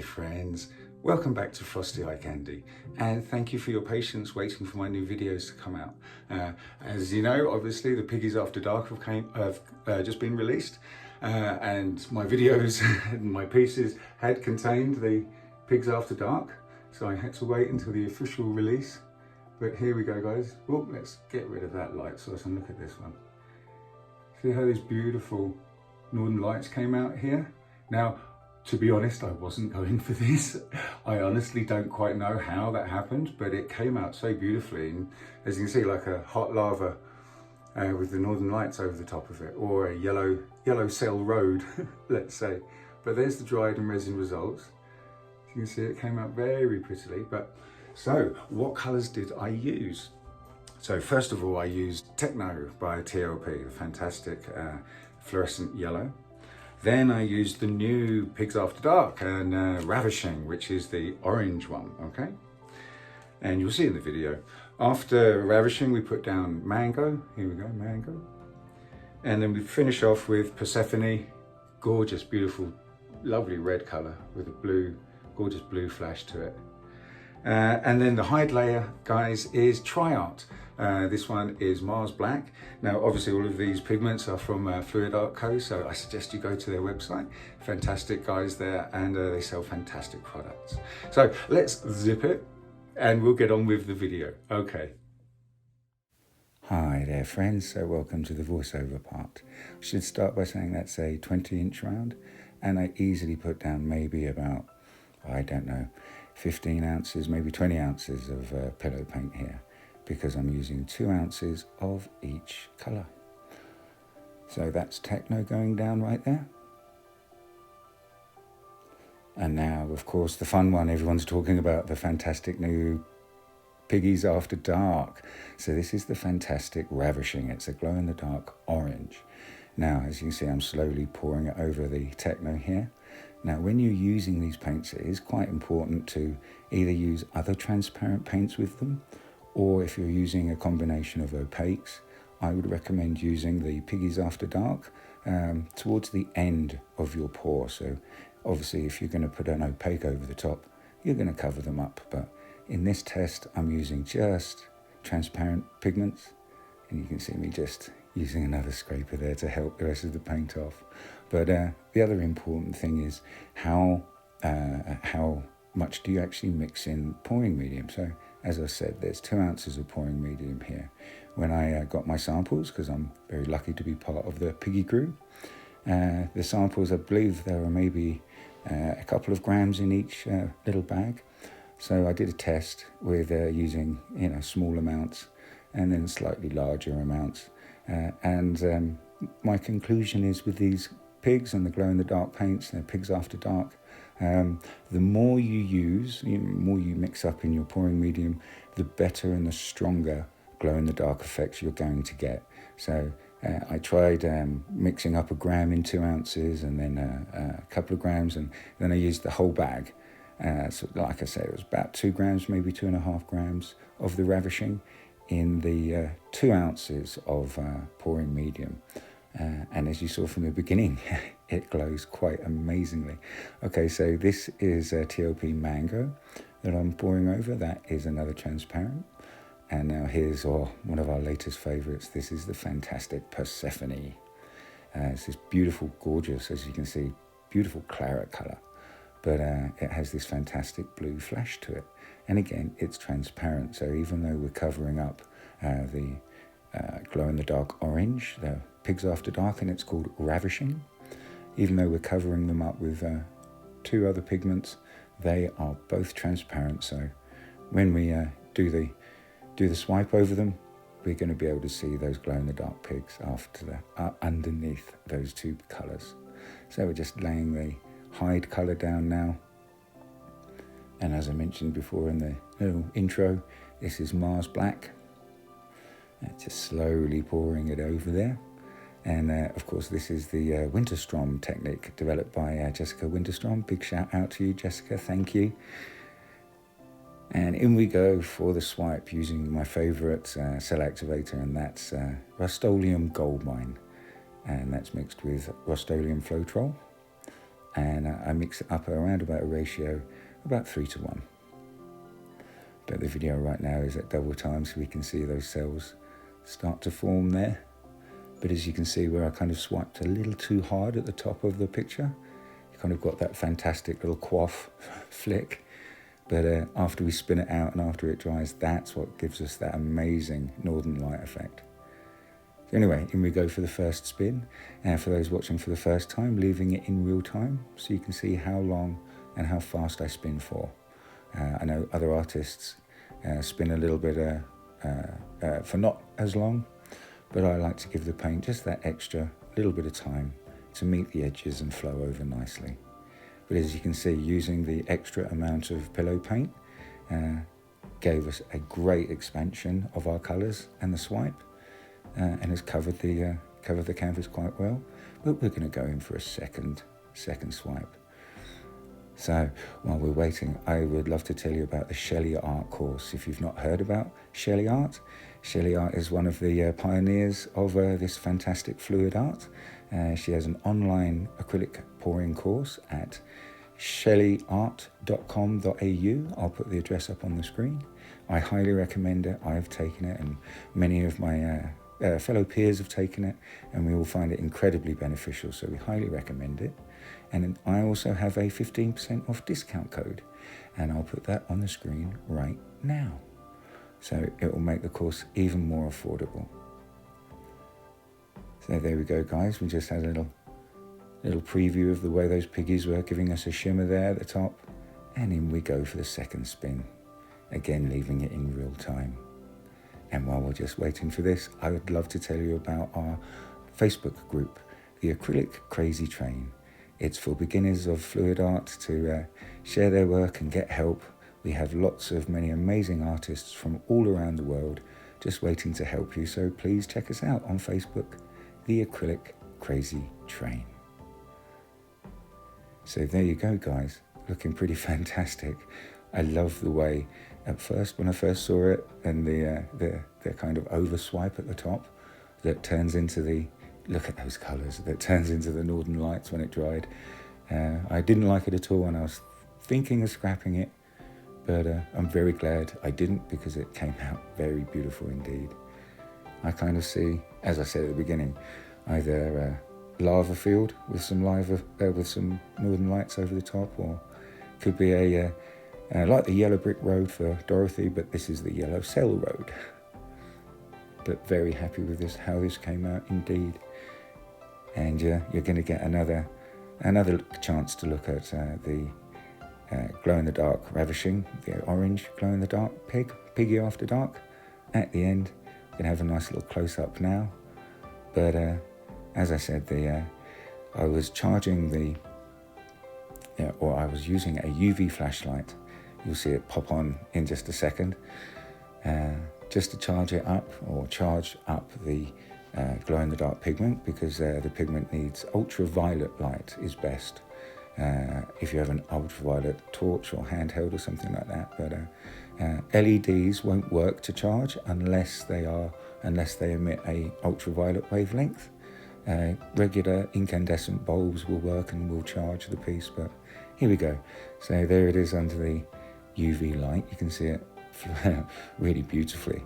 friends, welcome back to Frosty Eye Candy, and thank you for your patience waiting for my new videos to come out. As you know, obviously the Piggies After Dark have just been released, and my videos and my pieces had contained the Pigs After Dark, so I had to wait until the official release. But here we go, guys. Well, let's get rid of that light source and look at this one. See how these beautiful northern lights came out here? Now, to be honest, I wasn't going for this. I honestly don't quite know how that happened, but it came out so beautifully. And as you can see, like a hot lava with the northern lights over the top of it, or a yellow cell road, let's say. But there's the dried and resin results. You can see it came out very prettily. But so, what colours did I use? So first of all, I used Techno by TLP, the fantastic fluorescent yellow. Then I used the new Pigs After Dark and Ravishing, which is the orange one, okay? And you'll see in the video. After Ravishing, we put down Mango. Here we go, Mango. And then we finish off with Persephone, gorgeous, beautiful, lovely red color with a blue, gorgeous blue flash to it. And then the hide layer, guys, is TriArt. This one is Mars Black. Now, obviously, all of these pigments are from fluidartco, so I suggest you go to their website. Fantastic guys there, and they sell fantastic products. So let's zip it, and we'll get on with the video. Okay. Hi there, friends. So welcome to the voiceover part. I should start by saying that's a 20-inch round, and I easily put down maybe about, I don't know, 15 ounces, maybe 20 ounces of pillow paint here, because I'm using 2 ounces of each colour. So that's Techno going down right there. And now, of course, the fun one everyone's talking about, the fantastic new Piggies After Dark. So this is the fantastic Ravishing. It's a glow-in-the-dark orange. Now, as you can see, I'm slowly pouring it over the Techno here. Now, when you're using these paints, it is quite important to either use other transparent paints with them, or if you're using a combination of opaques, I would recommend using the Piggies After Dark towards the end of your pour. So obviously, if you're going to put an opaque over the top, you're going to cover them up. But in this test, I'm using just transparent pigments, and you can see me just using another scraper there to help the rest of the paint off. But the other important thing is how much do you actually mix in pouring medium. So as I said, there's 2 ounces of pouring medium here. When I got my samples, because I'm very lucky to be part of the Piggy crew, the samples, I believe there are maybe a couple of grams in each little bag. So I did a test with using small amounts and then slightly larger amounts. And my conclusion is with these pigs and the glow-in-the-dark paints, the Pigs After Dark, the more you use, the more you mix up in your pouring medium, the better and the stronger glow-in-the-dark effects you're going to get. So I tried mixing up 1 gram in 2 ounces and then a couple of grams, and then I used the whole bag. So like I said, it was about 2 grams, maybe 2.5 grams of the Ravishing in the 2 ounces of pouring medium. And as you saw from the beginning, it glows quite amazingly. Okay, so this is TLP Mango that I'm pouring over. That is another transparent. And now here's one of our latest favourites. This is the fantastic Persephone. It's this beautiful, gorgeous, as you can see, beautiful claret colour. But it has this fantastic blue flash to it. And again, it's transparent. So even though we're covering up the glow-in-the-dark orange, the Pigs After Dark, and it's called Ravishing, even though we're covering them up with 2 other pigments, they are both transparent. So when we do the swipe over them, we're going to be able to see those glow-in-the-dark pigs underneath those 2 colours. So we're just laying the hide colour down now. And as I mentioned before in the little intro, this is Mars Black. Just slowly pouring it over there. And of course, this is the Winterstrom technique developed by Jessica Winterstrom. Big shout out to you, Jessica, thank you. And in we go for the swipe using my favourite Cell Activator, and that's Rustoleum Gold Mine. And that's mixed with Rustoleum Floetrol. and I mix it up around about a ratio about 3:1. But the video right now is at double time, so we can see those cells start to form there. But as you can see, where I kind of swiped a little too hard at the top of the picture, you kind of got that fantastic little quaff flick. But after we spin it out and after it dries, that's what gives us that amazing northern light effect. So anyway, in we go for the first spin. And for those watching for the first time, leaving it in real time so you can see how long and how fast I spin for. I know other artists spin a little bit for not as long, but I like to give the paint just that extra little bit of time to meet the edges and flow over nicely. But as you can see, using the extra amount of pillow paint gave us a great expansion of our colours and the swipe, and has covered the canvas quite well. But we're going to go in for a second swipe. So while we're waiting, I would love to tell you about the sheleeart course. If you've not heard about sheleeart, sheleeart is one of the pioneers of this fantastic fluid art. She has an online acrylic pouring course at sheleeart.com.au. I'll put the address up on the screen. I highly recommend it. I've taken it, and many of my fellow peers have taken it, and we all find it incredibly beneficial, so we highly recommend it. And I also have a 15% off discount code, and I'll put that on the screen right now. So it will make the course even more affordable. So there we go, guys. We just had a little preview of the way those piggies were giving us a shimmer there at the top. And in we go for the second spin, again leaving it in real time. And while we're just waiting for this, I would love to tell you about our Facebook group, the Acrylic Crazy Train. It's for beginners of fluid art to share their work and get help. We have many amazing artists from all around the world just waiting to help you. So please check us out on Facebook, the Acrylic Crazy Train. So there you go, guys, looking pretty fantastic. I love the way, at first, when I first saw it, and the kind of over swipe at the top that turns into the, look at those colours, that turns into the northern lights when it dried. I didn't like it at all, and I was thinking of scrapping it, but I'm very glad I didn't, because it came out very beautiful indeed. I kind of see, as I said at the beginning, either lava field with some northern lights over the top, or could be like the yellow brick road for Dorothy, but this is the yellow cell road. But very happy with this, how this came out indeed. And you're going to get another chance to look at the glow-in-the-dark ravishing, the orange glow-in-the-dark piggy after dark. At the end, we're going to have a nice little close-up now. But as I said, I was charging I was using a UV flashlight. You'll see it pop on in just a second, just to charge it up, or charge up the glow-in-the-dark pigment, because the pigment needs ultraviolet light is best. If you have an ultraviolet torch or handheld or something like that, but LEDs won't work to charge unless they emit a ultraviolet wavelength. Regular incandescent bulbs will work and will charge the piece, but here we go. So there it is under the UV light. You can see it really beautifully.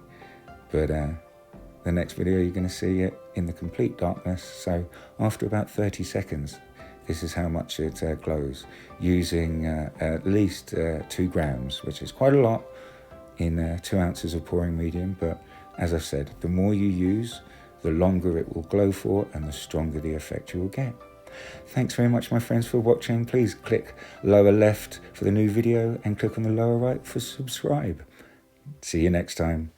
But the next video, you're going to see it in the complete darkness. So after about 30 seconds, this is how much it glows, using at least 2 grams, which is quite a lot in 2 ounces of pouring medium. But as I've said, the more you use, the longer it will glow for, and the stronger the effect you will get. Thanks very much, my friends, for watching. Please click lower left for the new video and click on the lower right for subscribe. See you next time.